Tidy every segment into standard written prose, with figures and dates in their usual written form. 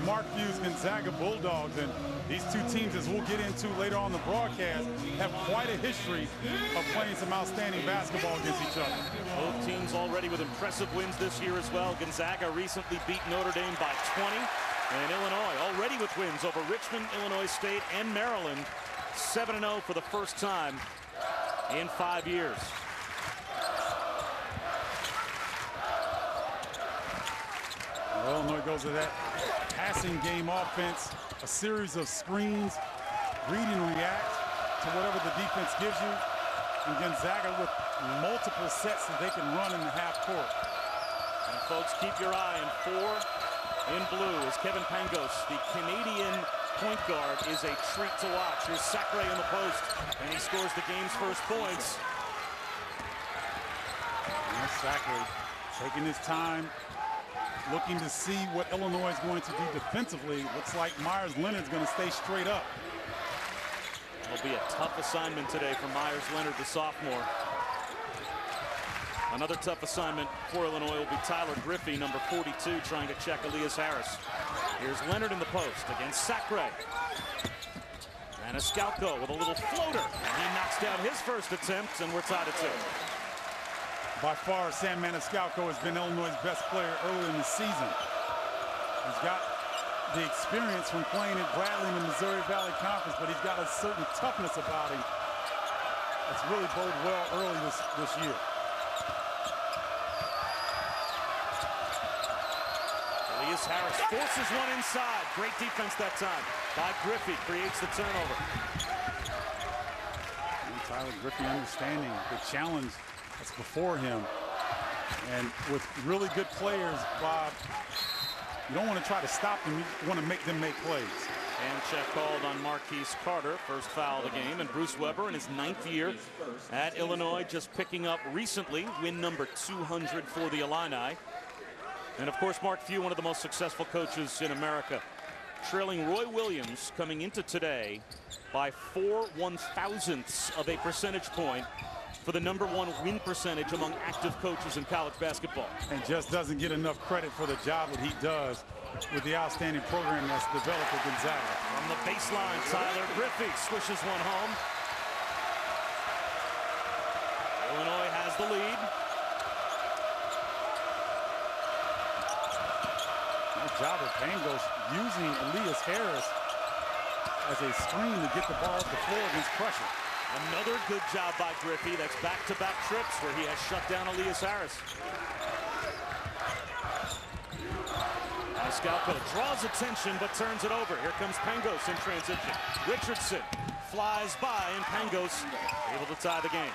Mark Few's Gonzaga Bulldogs, and these two teams, as we'll get into later on the broadcast, have quite a history of playing some outstanding basketball against each other. Both teams already with impressive wins this year as well. Gonzaga recently beat Notre Dame by 20, and Illinois already with wins over Richmond, Illinois State, and Maryland. 7-0 for the first time in 5 years. Illinois goes to that passing game offense, a series of screens, read and react to whatever the defense gives you, and Gonzaga with multiple sets that they can run in the half court. And folks, keep your eye on 4 in blue as Kevin Pangos, the Canadian point guard, is a treat to watch. Here's Sacre in the post, and he scores the game's first points. And Sacre taking his time, looking to see what Illinois is going to do defensively. Looks like Myers Leonard's going to stay straight up. It'll be a tough assignment today for Myers Leonard, the sophomore. Another tough assignment for Illinois will be Tyler Griffey, number 42, trying to check Elias Harris. Here's Leonard in the post against Sacre. Maniscalco with a little floater, and he knocks down his first attempt, and we're tied at 2. By far, Sam Maniscalco has been Illinois' best player early in the season. He's got the experience from playing at Bradley in the Missouri Valley Conference, but he's got a certain toughness about him that's really boded well early this year. Elias Harris forces one inside. Great defense that time by Griffey, creates the turnover. And Tyler Griffey understanding the challenge that's before him, and with really good players, Bob, you don't want to try to stop them, you want to make them make plays. And check called on Marquise Carter, first foul of the game, and Bruce Weber in his 9th year at Illinois, just picking up recently win number 200 for the Illini. And of course, Mark Few, one of the most successful coaches in America, trailing Roy Williams coming into today by 4/1000ths of a percentage point for the #1 win percentage among active coaches in college basketball. And just doesn't get enough credit for the job that he does with the outstanding program that's developed at Gonzaga. From the baseline, Tyler Griffey swishes one home. Illinois has the lead. Good job of Pangos using Elias Harris as a screen to get the ball off the floor against pressure. Another good job by Griffey. That's back-to-back trips where he has shut down Elias Harris. Maniscalco draws attention but turns it over. Here comes Pangos in transition. Richardson flies by, and Pangos able to tie the game.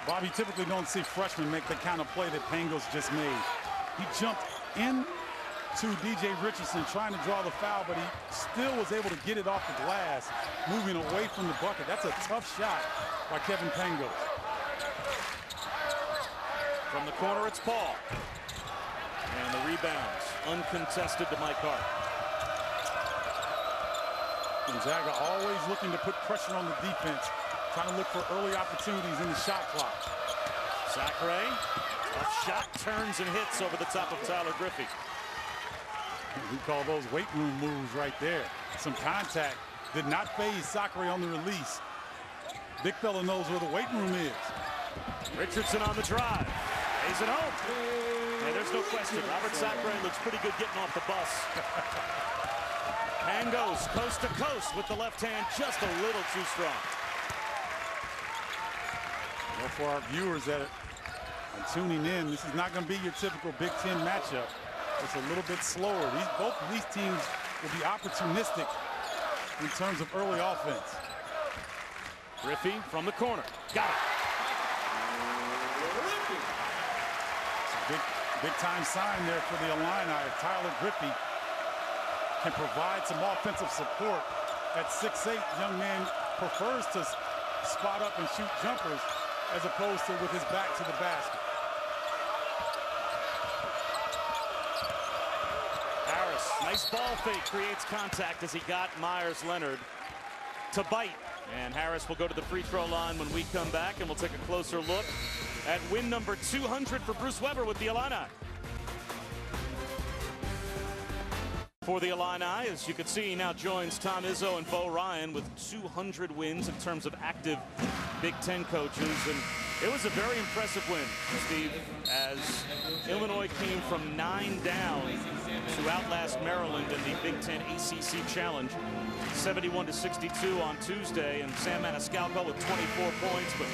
Bobby, typically don't see freshmen make the kind of play that Pangos just made. He jumped in to DJ Richardson trying to draw the foul, but he still was able to get it off the glass, moving away from the bucket. That's a tough shot by Kevin Pangos. From the corner, it's Paul. And the rebounds uncontested to Mike Hart. Gonzaga always looking to put pressure on the defense, trying to look for early opportunities in the shot clock. Sacre, tough shot, turns and hits over the top of Tyler Griffey. We call those weight room moves right there. Some contact did not phase Sacre on the release. Big fella knows where the weight room is. Richardson on the drive. Lays it home. Hey, there's no question. Robert Sacre looks pretty good getting off the bus. Pangos coast to coast with the left hand just a little too strong. Well, for our viewers that are tuning in, this is not going to be your typical Big Ten matchup. It's a little bit slower. Both of these teams will be opportunistic in terms of early offense. Griffey from the corner. Got it. It's a big time sign there for the Illini. Tyler Griffey can provide some offensive support. At 6'8", young man prefers to spot up and shoot jumpers as opposed to with his back to the basket. Nice ball fake, creates contact as he got Myers Leonard to bite. And Harris will go to the free throw line when we come back, and we'll take a closer look at win number 200 for Bruce Weber with the Illini. for the Illini. As you can see, he now joins Tom Izzo and Bo Ryan with 200 wins in terms of active Big Ten coaches. And it was a very impressive win, Steve, as Illinois came from 9 down to outlast Maryland in the Big Ten ACC Challenge, 71-62 on Tuesday, and Sam Maniscalco with 24 points. But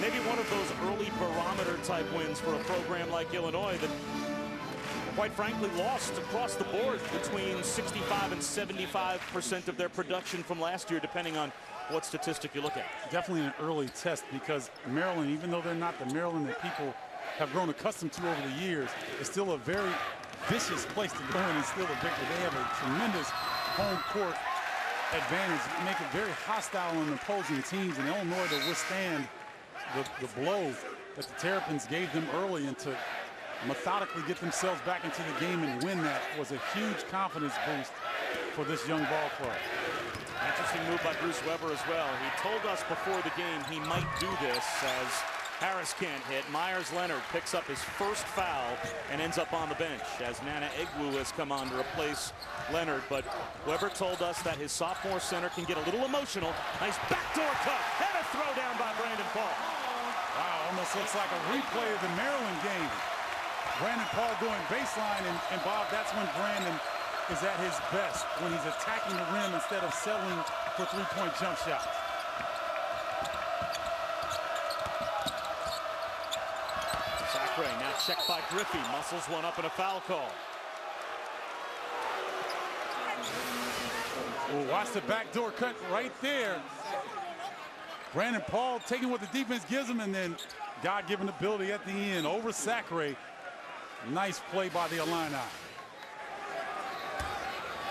maybe one of those early barometer type wins for a program like Illinois that, quite frankly, lost across the board between 65 and 75% of their production from last year, depending on what statistic you look at. Definitely an early test, because Maryland, even though they're not the Maryland that people have grown accustomed to over the years, it's still a very vicious place to go in and steal a victory. They have a tremendous home court advantage, make it very hostile on opposing teams, and Illinois to withstand the blow that the Terrapins gave them early and to methodically get themselves back into the game and win that was a huge confidence boost for this young ball club. Interesting move by Bruce Weber as well. He told us before the game he might do this as Harris can't hit. Myers-Leonard picks up his first foul and ends up on the bench as Nana Egwu has come on to replace Leonard. But Weber told us that his sophomore center can get a little emotional. Nice backdoor cut and a throw down by Brandon Paul. Wow, almost looks like a replay of the Maryland game. Brandon Paul going baseline, and Bob, that's when Brandon is at his best, when he's attacking the rim instead of settling for three-point jump shots. Sacre now checked by Griffey, muscles one up in a foul call. Well, watch the backdoor cut right there. Brandon Paul taking what the defense gives him, and then God-given ability at the end over Sacre. Nice play by the Illini.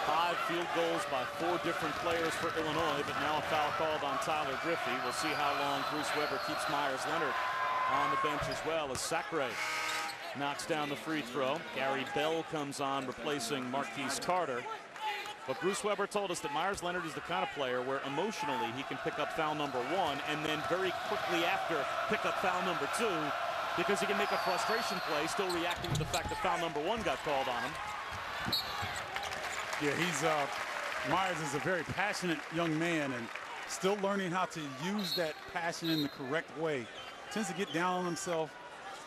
5 field goals by 4 different players for Illinois, but now a foul called on Tyler Griffey. We'll see how long Bruce Weber keeps Myers-Leonard on the bench as well, as Sacre knocks down the free throw. Gary Bell comes on, replacing Marquise Carter. But Bruce Weber told us that Myers-Leonard is the kind of player where emotionally he can pick up foul number 1 and then very quickly after pick up foul number 2, because he can make a frustration play, still reacting to the fact that foul number 1 got called on him. Yeah, Myers is a very passionate young man and still learning how to use that passion in the correct way. Tends to get down on himself,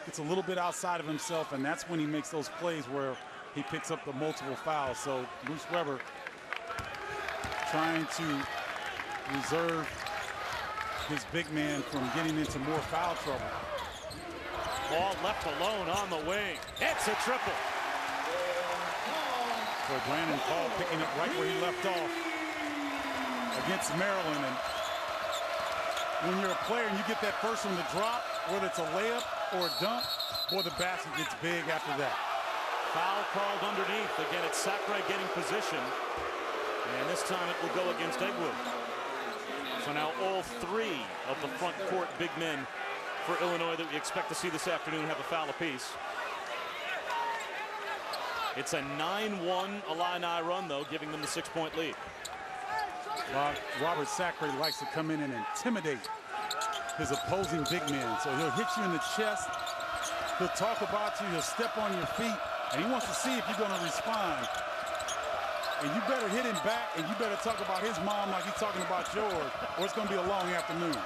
gets a little bit outside of himself, and that's when he makes those plays where he picks up the multiple fouls. So Bruce Weber trying to reserve his big man from getting into more foul trouble. Ball left alone on the wing. It's a triple. For Brandon Paul picking up right where he left off against Maryland. And when you're a player and you get that first one to drop, whether it's a layup or a dunk, boy, the basket gets big after that. Foul called underneath. Again, it's Sacre getting position. And this time it will go against Egwu. So now all 3 of the front court big men for Illinois that we expect to see this afternoon have a foul apiece. It's a 9-1 Illini run, though, giving them the 6-point lead. Robert Sacre likes to come in and intimidate his opposing big man. So he'll hit you in the chest, he'll talk about you, he'll step on your feet, and he wants to see if you're going to respond. And you better hit him back, and you better talk about his mom like he's talking about yours, or it's going to be a long afternoon.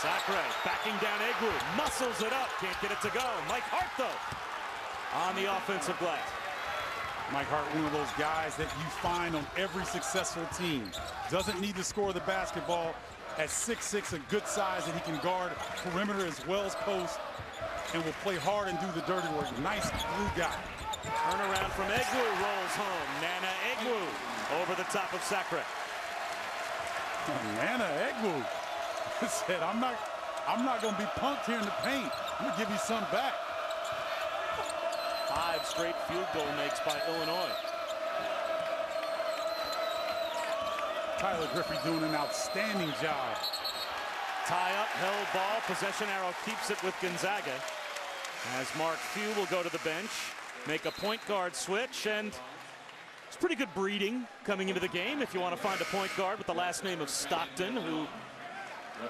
Sacre backing down Egwu, muscles it up, can't get it to go. Mike Hart, though, on the offensive glass. Mike Hart, one of those guys that you find on every successful team. Doesn't need to score the basketball. At 6'6", a good size that he can guard perimeter as well as post, and will play hard and do the dirty work. Nice blue guy. Turnaround from Egwu, rolls home. Nana Egwu over the top of Sacre. Nana Egwu said, I'm not going to be punked here in the paint. I'm going to give you some back. 5 straight field goal makes by Illinois. Tyler Griffey doing an outstanding job. Tie up, held ball, possession arrow keeps it with Gonzaga. As Mark Few will go to the bench, make a point guard switch, and it's pretty good breeding coming into the game if you want to find a point guard with the last name of Stockton, who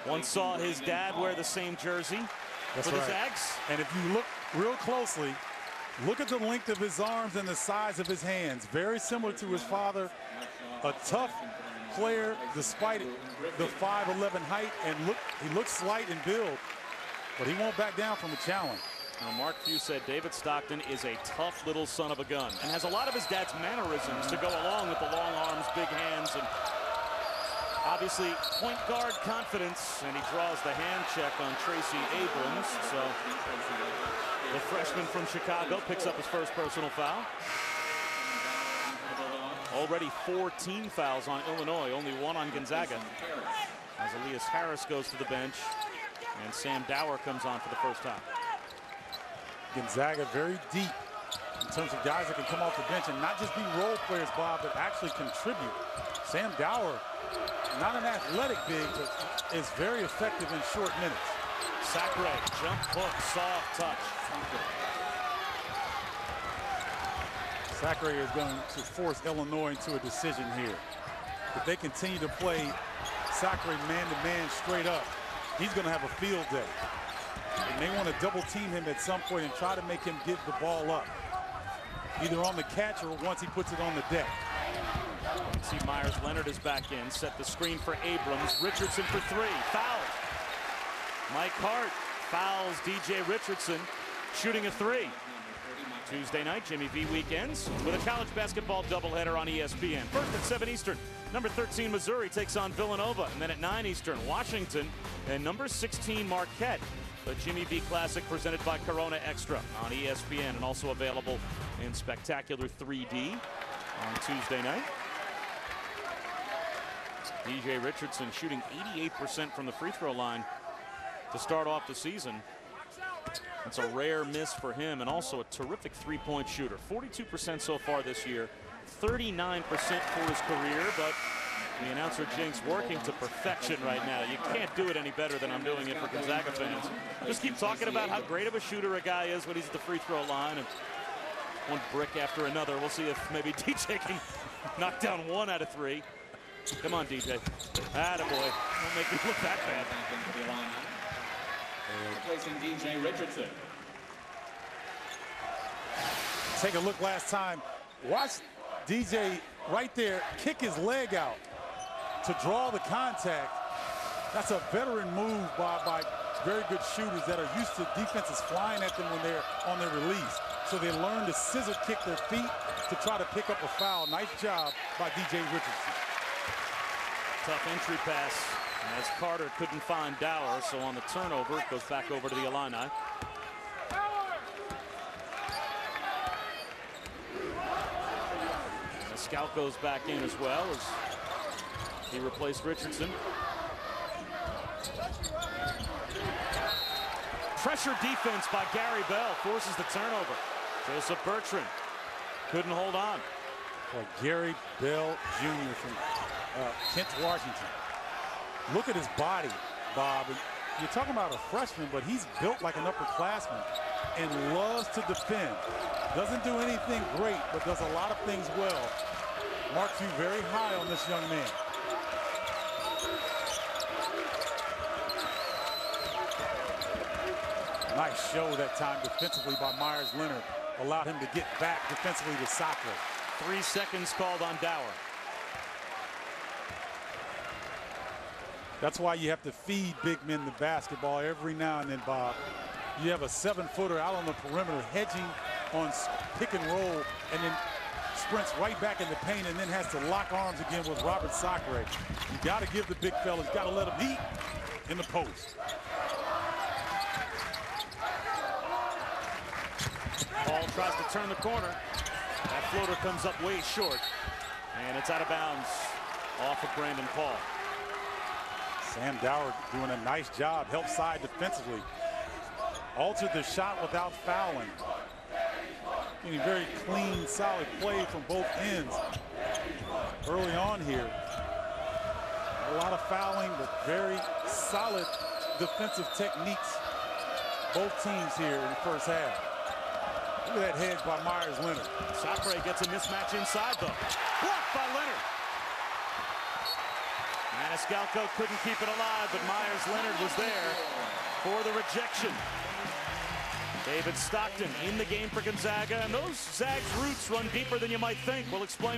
once saw his dad wear the same jersey for the Zags. And if you look real closely, Look at the length of his arms and the size of his hands. Very similar to his father. A tough player despite the 5'11" height, and he looks slight in build, but he won't back down from a challenge. Now, Mark Few said David Stockton is a tough little son of a gun and has a lot of his dad's mannerisms to go along with the long arms, big hands, and obviously point guard confidence, and he draws the hand check on Tracy Abrams. So the freshman from Chicago picks up his first personal foul. Already 14 fouls on Illinois, only 1 on Gonzaga. As Elias Harris goes to the bench, and Sam Dower comes on for the first time. Gonzaga very deep in terms of guys that can come off the bench and not just be role players, Bob, but actually contribute. Sam Dower, not an athletic big, but is very effective in short minutes. Sacre, jump hook, soft touch. Sacre is going to force Illinois into a decision here. If they continue to play Sacre man-to-man straight up, he's going to have a field day. And they want to double team him at some point and try to make him give the ball up, either on the catch or once he puts it on the deck. You can see Myers Leonard is back in, set the screen for Abrams. Richardson for 3, fouled. Mike Hart fouls DJ Richardson, shooting a 3. Tuesday night, Jimmy V weekends with a college basketball doubleheader on ESPN. First at 7 Eastern, number 13 Missouri takes on Villanova, and then at 9 Eastern, Washington and number 16 Marquette. The Jimmy V Classic presented by Corona Extra on ESPN and also available in spectacular 3D on Tuesday night. DJ Richardson shooting 88% from the free throw line to start off the season. It's a rare miss for him, and also a terrific three-point shooter. 42% so far this year, 39% for his career, but the announcer Jinx working to perfection right now. You can't do it any better than I'm doing it for Gonzaga fans. Just keep talking about how great of a shooter a guy is when he's at the free throw line, and one brick after another. We'll see if maybe DJ can knock down 1 out of 3. Come on, DJ. Attaboy. Don't make me look that bad. Replacing DJ Richardson. Take a look last time. Watch DJ right there kick his leg out to draw the contact. That's a veteran move by very good shooters that are used to defenses flying at them when they're on their release. So they learn to scissor kick their feet to try to pick up a foul. Nice job by DJ Richardson. Tough entry pass as Carter couldn't find Dower, so on the turnover, it goes back over to the Illini. The scout goes back in as well as he replaced Richardson. Pressure defense by Gary Bell forces the turnover. Joseph Bertrand couldn't hold on. Well, Gary Bell Jr. from Kent, Washington. Look at his body, Bob. You're talking about a freshman, but he's built like an upperclassman and loves to defend. Doesn't do anything great, but does a lot of things well. Marks you very high on this young man. Nice show that time defensively by Myers Leonard. Allowed him to get back defensively to Sacre. 3 seconds called on Dower. That's why you have to feed big men the basketball every now and then, Bob. You have a 7-footer out on the perimeter hedging on pick and roll, and then sprints right back in the paint and then has to lock arms again with Robert Sacre. You got to give the big fellas, got to let them eat in the post. Paul tries to turn the corner. That floater comes up way short, and it's out of bounds off of Brandon Paul. Sam Dower doing a nice job, help side defensively. Altered the shot without fouling. Getting very clean, solid play from both ends early on here. A lot of fouling, but very solid defensive techniques. Both teams here in the first half. Look at that hedge by Myers Leonard. Sacre gets a mismatch inside, though. Blocked by Leonard. Maniscalco couldn't keep it alive, but Myers Leonard was there for the rejection. David Stockton in the game for Gonzaga, and those Zags roots run deeper than you might think. We'll explain.